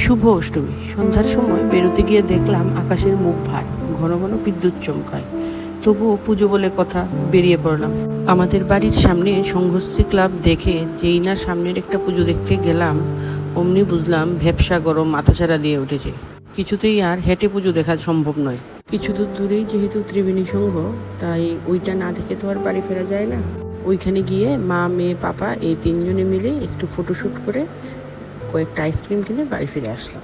শুভ অষ্টমী। সন্ধ্যার সময় বেরোতে গিয়ে দেখলাম আকাশের মুখ ভার, ঘন ঘন বিদ্যুৎ চমকায়। তবুও পুজো বলে কথা, বেরিয়ে পড়লাম। আমাদের বাড়ির সামনে সংঘশ্রী ক্লাব দেখে যেই না সামনের একটা পুজো দেখতে গেলাম, অমনি বুঝলাম ভ্যাপসা গরম মাথাচাড়া দিয়ে উঠেছে। কিছুতেই আর হেঁটে পুজো দেখা সম্ভব নয়। কিছু দূর দূরেই যেহেতু ত্রিবেণী সংঘ, তাই ওইটা না দেখে তো আর বাড়ি ফেরা যায় না। ওইখানে গিয়ে মা, মেয়ে, পাপা এই তিনজনে মিলে একটু ফটোশ্যুট করে কয়েকটা আইসক্রিম কিনে বাড়ি ফিরে আসলাম।